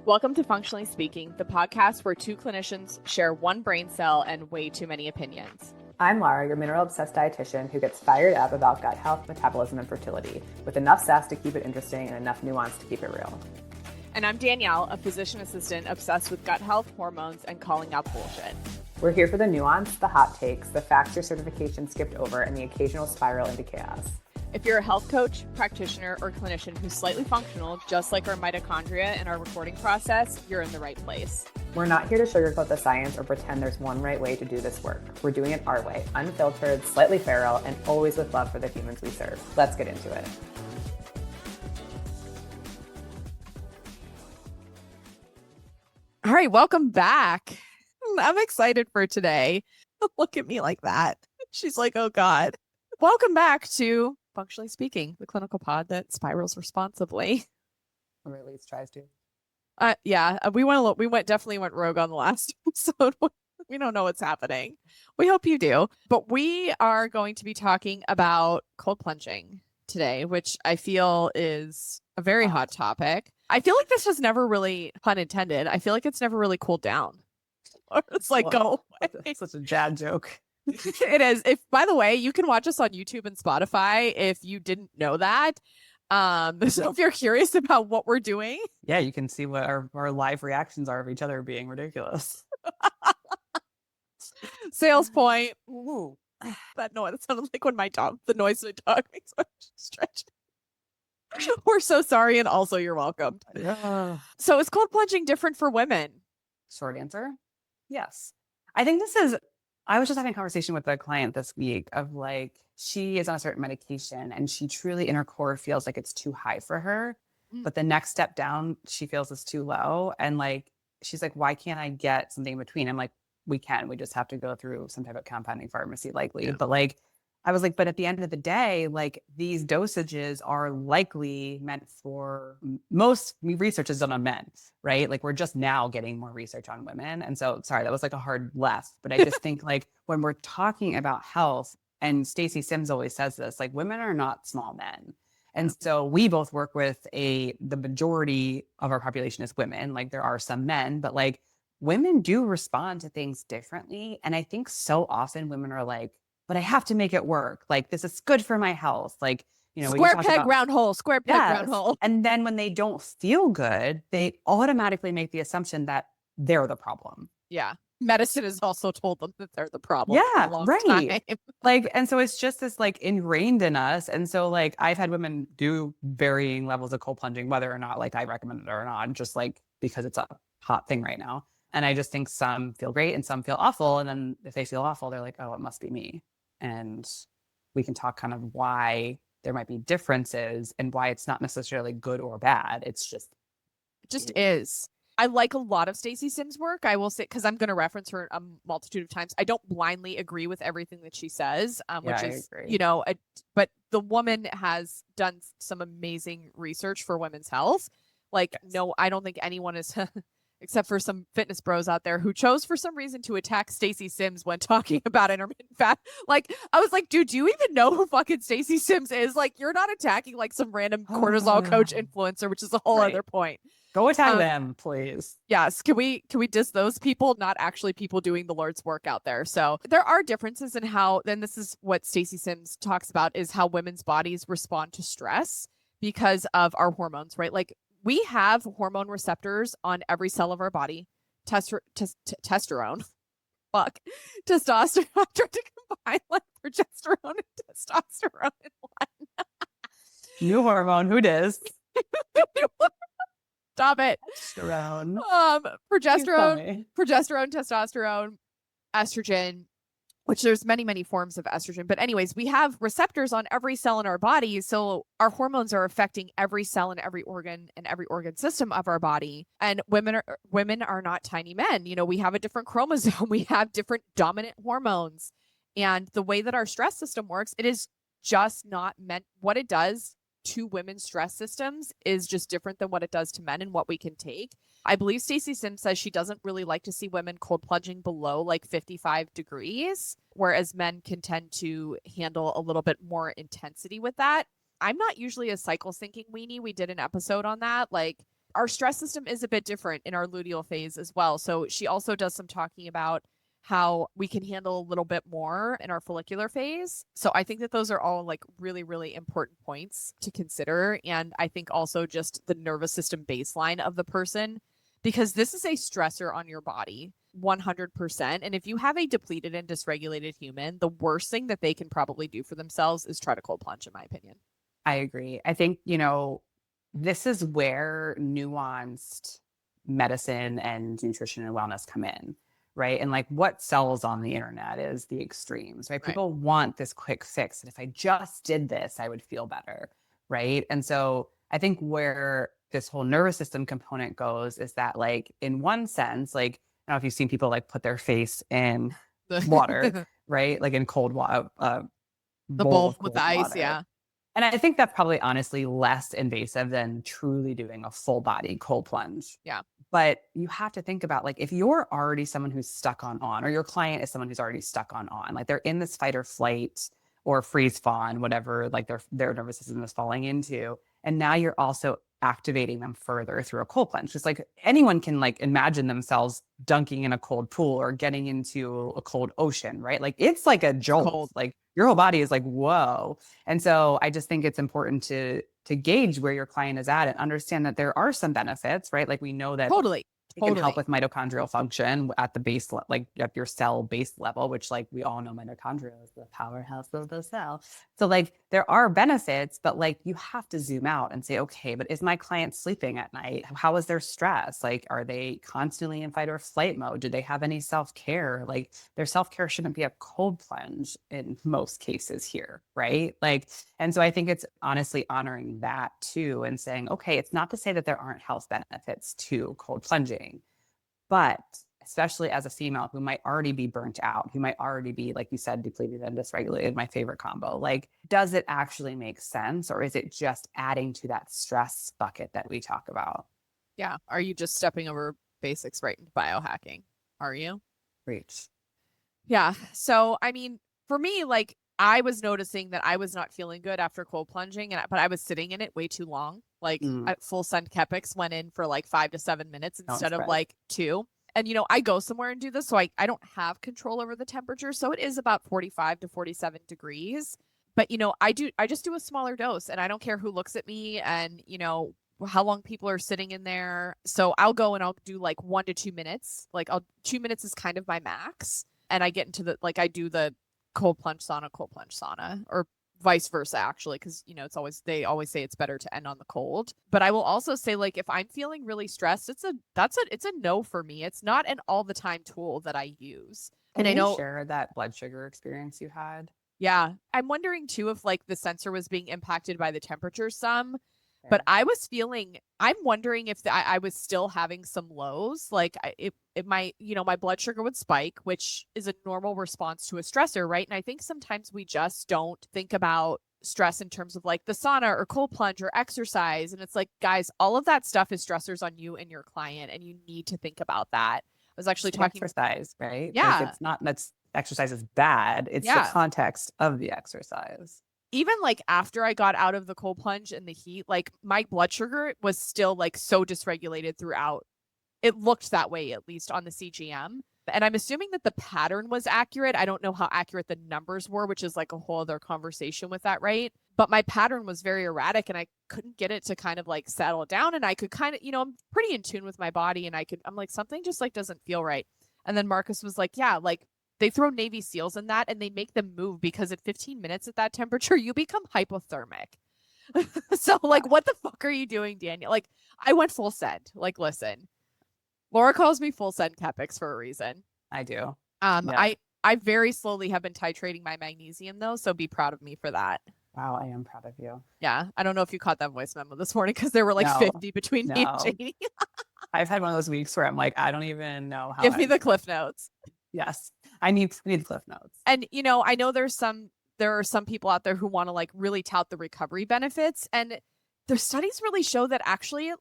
Welcome to Functionally Speaking, the podcast where two clinicians share one brain cell and way too many opinions. I'm Laura, your mineral-obsessed dietitian who gets fired up about gut health, metabolism, and fertility, with enough sass to keep it interesting and enough nuance to keep it real. And I'm Danielle, a physician assistant obsessed with gut health, hormones, and calling out bullshit. We're here for the nuance, the hot takes, the facts your certification skipped over, and the occasional spiral into chaos. If you're a health coach, practitioner, or clinician who's slightly functional, just like our mitochondria in our recording process, you're in the right place. We're not here to sugarcoat the science or pretend there's one right way to do this work. We're doing it our way, unfiltered, slightly feral, and always with love for the humans we serve. Let's get into it. All right, welcome back. I'm excited for today. Look at me like that. She's like, oh God. Welcome back to Functionally Speaking, the clinical pod that spirals responsibly. Or at least tries to. We definitely went rogue on the last episode. We don't know what's happening. We hope you do. But we are going to be talking about cold plunging today, which I feel is a very hot topic. I feel like this was never really, pun intended, I feel like it's never really cooled down. Or it's like, go away. It's such a Jad joke. It is. By the way, you can watch us on YouTube and Spotify if you didn't know that. So if you're curious about what we're doing. Yeah, you can see what our live reactions are of each other being ridiculous. Sales point. Ooh. That sounded like when the noise my dog makes when I stretch. We're so sorry, and also you're welcome. Yeah. So is cold plunging different for women? Short answer, yes. I think I was just having a conversation with a client this week of like, she is on a certain medication and she truly in her core feels like it's too high for her. But the next step down, she feels is too low. And like, she's like, why can't I get something in between? I'm like, we just have to go through some type of compounding pharmacy likely. Yeah. But like, I was like, but at the end of the day, like these dosages are likely meant for most research is done on men, right? Like we're just now getting more research on women. And so, sorry, that was like a hard left, but I just think like when we're talking about health, and Stacey Sims always says this, like women are not small men. And so we both work with the majority of our population is women. Like there are some men, but like women do respond to things differently. And I think so often women are like, but I have to make it work. Like, this is good for my health. Like, you know, square peg, round hole, square peg, round hole. And then when they don't feel good, they automatically make the assumption that they're the problem. Yeah. Medicine has also told them that they're the problem. Yeah, for a long right. time. Like, and so it's just this like ingrained in us. And so like, I've had women do varying levels of cold plunging, whether or not like I recommend it or not, just like because it's a hot thing right now. And I just think some feel great and some feel awful. And then if they feel awful, they're like, oh, it must be me. And we can talk kind of why there might be differences and why it's not necessarily good or bad. It just is. I like a lot of Stacey Sims' work. I will say, because I'm going to reference her a multitude of times. I don't blindly agree with everything that she says, which is, you know, but the woman has done some amazing research for women's health. Like, yes. No, I don't think anyone is except for some fitness bros out there who chose for some reason to attack Stacey Sims when talking about intermittent fast. Like, I was like, dude, do you even know who fucking Stacey Sims is? Like, you're not attacking like some random cortisol coach influencer, which is a whole other point. Go attack them, please. Yes. Can we diss those people? Not actually people doing the Lord's work out there. So there are differences in how, then this is what Stacey Sims talks about, is how women's bodies respond to stress because of our hormones, right? Like, we have hormone receptors on every cell of our body. Testosterone. Fuck. Testosterone. I tried to combine like progesterone and testosterone in one. New hormone. Who does? Stop it. Progesterone, testosterone, estrogen, which there's many, many forms of estrogen. But anyways, we have receptors on every cell in our body. So our hormones are affecting every cell and every organ system of our body. And women are not tiny men. You know, we have a different chromosome. We have different dominant hormones. And the way that our stress system works, it is just not meant, what it does to women's stress systems is just different than what it does to men and what we can take. I believe Stacey Sims says she doesn't really like to see women cold plunging below like 55 degrees, whereas men can tend to handle a little bit more intensity with that. I'm not usually a cycle syncing weenie. We did an episode on that. Like, Our stress system is a bit different in our luteal phase as well. So she also does some talking about how we can handle a little bit more in our follicular phase. So I think that those are all like really, really important points to consider. And I think also just the nervous system baseline of the person, because this is a stressor on your body 100%. And if you have a depleted and dysregulated human, the worst thing that they can probably do for themselves is try to cold plunge, in my opinion. I agree. I think, this is where nuanced medicine and nutrition and wellness come in, right? And like what sells on the internet is the extremes, right? Right. People want this quick fix. And if I just did this, I would feel better, right? And so I think where this whole nervous system component goes is that, like, in one sense, like, I don't know if you've seen people like put their face in water, right? Like in cold water, The bowl bowl of with cold the ice, water. yeah. And I think that's probably honestly less invasive than truly doing a full body cold plunge. Yeah. But you have to think about, like, if you're already someone who's stuck on, or your client is someone who's already stuck on, like they're in this fight or flight or freeze fawn, whatever, like their nervous system is falling into. And now you're also activating them further through a cold plunge. Just like anyone can like imagine themselves dunking in a cold pool or getting into a cold ocean, right? Like it's like a jolt, Cold. like your whole body is like, whoa. And so I just think it's important to gauge where your client is at and understand that there are some benefits, right? Like we know that Totally. it can help with mitochondrial function at the base, like at your cell base level, which like we all know mitochondria is the powerhouse of the cell. So like there are benefits, but like you have to zoom out and say, okay, but is my client sleeping at night? How is their stress? Like, are they constantly in fight or flight mode? Do they have any self-care? Like their self-care shouldn't be a cold plunge in most cases here, right? Like, and so I think it's honestly honoring that too and saying, okay, it's not to say that there aren't health benefits to cold plunging. But especially as a female who might already be burnt out, who might already be, like you said, depleted and dysregulated, my favorite combo, like, does it actually make sense? Or is it just adding to that stress bucket that we talk about? Yeah. Are you just stepping over basics right into biohacking? Are you? Reach. Yeah. So, I mean, for me, like I was noticing that I was not feeling good after cold plunging, but I was sitting in it way too long. Like full send Kepics went in for like 5 to 7 minutes instead of like 2. And I go somewhere and do this, so I don't have control over the temperature. So it is about 45 to 47 degrees. But I just do a smaller dose, and I don't care who looks at me and how long people are sitting in there. So I'll go and I'll do like 1 to 2 minutes. Like 2 minutes is kind of my max. And I get into I do the cold plunge sauna, or vice versa, actually, because they always say it's better to end on the cold. But I will also say, like, if I'm feeling really stressed, it's a no for me. It's not an all the time tool that I use. Can and I know share that blood sugar experience you had? Yeah, I'm wondering too if like the sensor was being impacted by the temperature some. But I'm wondering if I was still having some lows. Like it might, my blood sugar would spike, which is a normal response to a stressor, right? And I think sometimes we just don't think about stress in terms of like the sauna or cold plunge or exercise. And it's like, guys, all of that stuff is stressors on you and your client, and you need to think about that. I was actually talking exercise, right? Yeah. Like it's not that's exercise is bad. It's the context of the exercise. Even like after I got out of the cold plunge and the heat, like my blood sugar was still like so dysregulated throughout. It looked that way, at least on the CGM. And I'm assuming that the pattern was accurate. I don't know how accurate the numbers were, which is like a whole other conversation with that, right? But my pattern was very erratic, and I couldn't get it to kind of like settle down. And I could kind of, I'm pretty in tune with my body, and I'm like, something just like doesn't feel right. And then Marcus was like, yeah, like they throw Navy SEALs in that, and they make them move because at 15 minutes at that temperature, you become hypothermic. So like, what the fuck are you doing, Daniel? Like, I went full send. Like, listen, Laura calls me full send Kepics for a reason. I do. I very slowly have been titrating my magnesium though, so be proud of me for that. Wow, I am proud of you. Yeah, I don't know if you caught that voice memo this morning because there were like 50 between me and Janie. I've had one of those weeks where I'm like, I don't even know how. Give me the cliff notes. Yes, I need cliff notes. And I know there are some people out there who want to like really tout the recovery benefits, and their studies really show that actually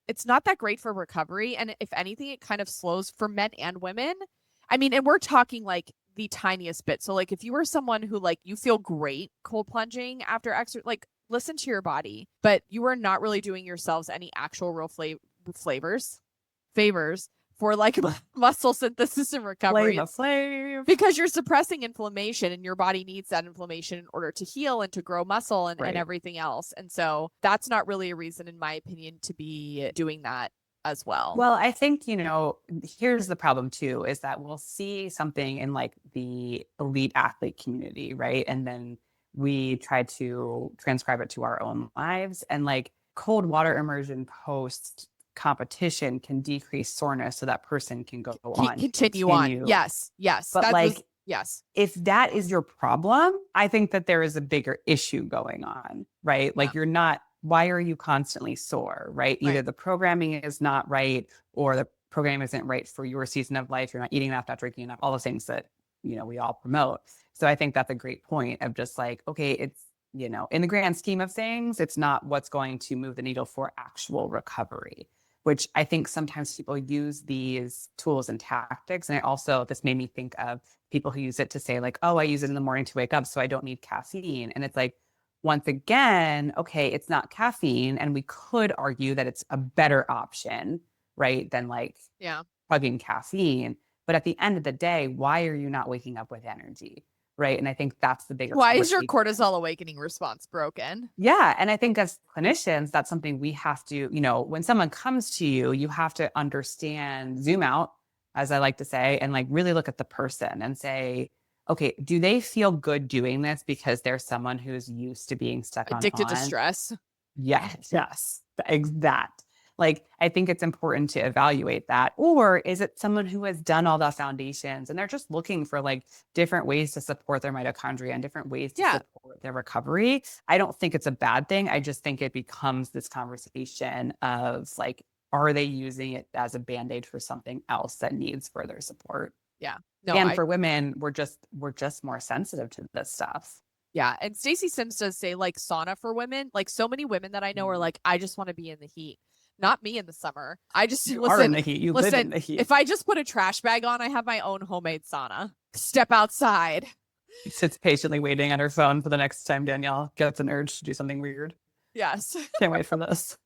it's not that great for recovery, and if anything, it kind of slows for men and women. I mean, and we're talking like the tiniest bit. So like if you were someone who like you feel great cold plunging after exercise, like listen to your body, but you are not really doing yourselves any actual favors for like muscle synthesis and recovery. Because you're suppressing inflammation and your body needs that inflammation in order to heal and to grow muscle and everything else. And so that's not really a reason, in my opinion, to be doing that as well. Well, I think, here's the problem too, is that we'll see something in like the elite athlete community, right? And then we try to transcribe it to our own lives. And like cold water immersion post competition can decrease soreness so that person can go on. Continue on. Yes. But yes. If that is your problem, I think that there is a bigger issue going on, right? Like why are you constantly sore, right? Either the programming is not right or the program isn't right for your season of life. You're not eating enough, not drinking enough, all the things that, we all promote. So I think that's a great point of just like, okay, it's, in the grand scheme of things, it's not what's going to move the needle for actual recovery, which I think sometimes people use these tools and tactics. And this made me think of people who use it to say like, oh, I use it in the morning to wake up, so I don't need caffeine. And it's like, once again, okay, it's not caffeine. And we could argue that it's a better option, right? Than like plugging caffeine. But at the end of the day, why are you not waking up with energy? Right. And I think that's the bigger Why is your cortisol awakening response broken? Yeah. And I think as clinicians, that's something we have to, when someone comes to you, you have to understand, zoom out, as I like to say, and like really look at the person and say, okay, do they feel good doing this because they're someone who's used to being stuck addicted to stress? Yes. That. Like, I think it's important to evaluate that. Or is it someone who has done all the foundations and they're just looking for like different ways to support their mitochondria and different ways to support their recovery? I don't think it's a bad thing. I just think it becomes this conversation of like, are they using it as a Band-Aid for something else that needs further support? Yeah. For women, we're just more sensitive to this stuff. Yeah. And Stacey Sims does say like sauna for women. Like so many women that I know are like, I just want to be in the heat. Not me in the summer. I just are in the heat. You live in the heat. If I just put a trash bag on, I have my own homemade sauna. Step outside. She sits patiently waiting on her phone for the next time Danielle gets an urge to do something weird. Yes. Can't wait for this.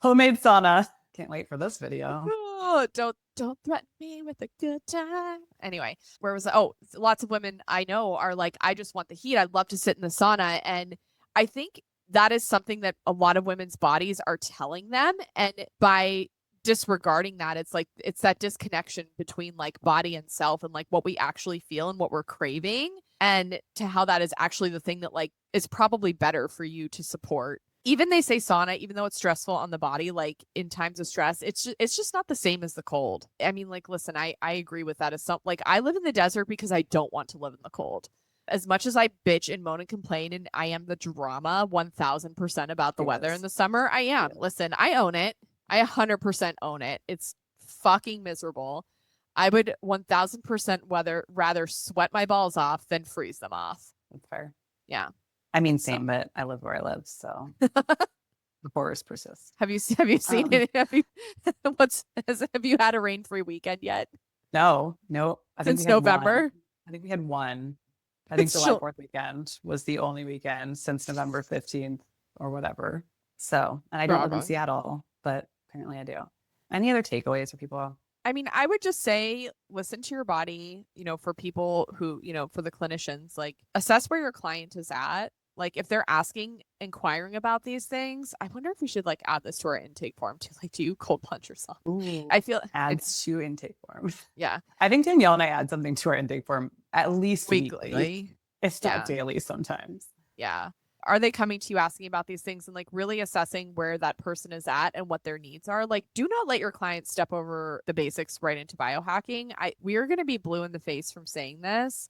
Homemade sauna. Can't wait for this video. Oh, don't threaten me with a good time. Anyway, where was I? Oh, lots of women I know are like, I just want the heat. I'd love to sit in the sauna. And I think that is something that a lot of women's bodies are telling them. And by disregarding that, it's that disconnection between like body and self and like what we actually feel and what we're craving, and to how that is actually the thing that like is probably better for you to support. Even they say sauna, even though it's stressful on the body, like in times of stress, it's just not the same as the cold. I mean, like, listen, I agree with that. As some, like, I live in the desert because I don't want to live in the cold. As much as I bitch and moan and complain, and I am the drama 1000% about the weather in the summer, I am. Listen, I own it. I 100% own it. It's fucking miserable. I would 1000% rather sweat my balls off than freeze them off. That's fair. Yeah. I mean, same, but I live where I live, so the horrors persist. Have you seen it? Have you had a rain-free weekend yet? No. Since November? I think we had one. I think July 4th weekend was the only weekend since November 15th or whatever. So, and I don't live in Seattle, but apparently I do. Any other takeaways for people? I mean, I would just say, listen to your body, for people who, for the clinicians, like assess where your client is at. Like if they're inquiring about these things, I wonder if we should like add this to our intake form too. Like, do you cold plunge yourself? Ooh, I feel adds to intake form. Yeah. I think Danielle and I add something to our intake form at least weekly. If not daily sometimes. Yeah. Are they coming to you asking about these things and like really assessing where that person is at and what their needs are? Like, do not let your clients step over the basics right into biohacking. We are going to be blue in the face from saying this,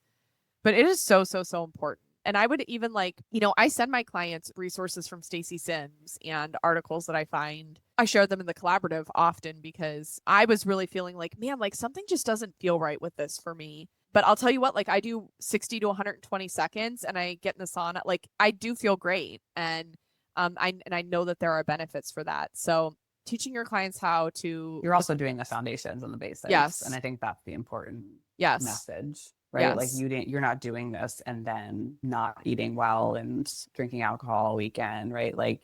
but it is so, so, so important. And I would even like, I send my clients resources from Stacey Sims and articles that I find. I share them in the collaborative often because I was really feeling like, man, like something just doesn't feel right with this for me. But I'll tell you what, like I do 60 to 120 seconds and I get in the sauna, like I do feel great. And I know that there are benefits for that. So teaching your clients how to. You're also doing the foundations and the basics. Yes. And I think that's the important message, right? Yes. Like you're not doing this and then not eating well and drinking alcohol all weekend, right? Like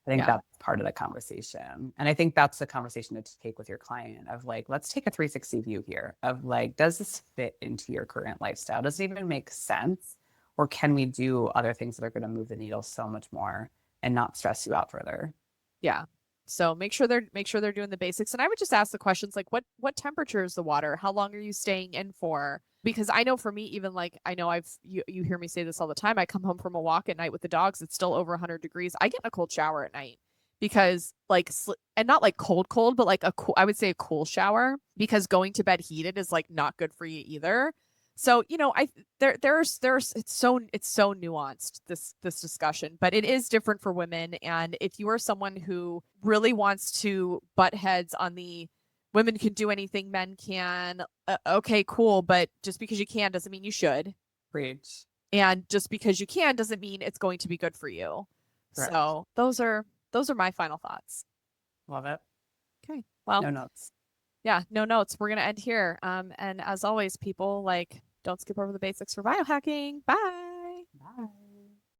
I think Yeah. that's part of the conversation. And I think that's the conversation to take with your client of like, let's take a 360 view here of like, does this fit into your current lifestyle? Does it even make sense? Or can we do other things that are going to move the needle so much more and not stress you out further? Yeah. So make sure they're doing the basics. And I would just ask the questions like what temperature is the water? How long are you staying in for? Because I know for me, even like I know you hear me say this all the time. I come home from a walk at night with the dogs, it's still over 100 degrees. I get in a cold shower at night because like and not like cold, but like a cool, I would say a cool shower, because going to bed heated is like not good for you either. So, there's it's so nuanced, this discussion, but it is different for women. And if you are someone who really wants to butt heads on the women can do anything men can, okay, cool, but just because you can doesn't mean you should. Preach. And just because you can doesn't mean it's going to be good for you. Correct. So those are my final thoughts. Love it. Okay. Well, No notes. yeah, no notes. We're gonna end here. And as always, people, like, don't skip over the basics for biohacking. Bye.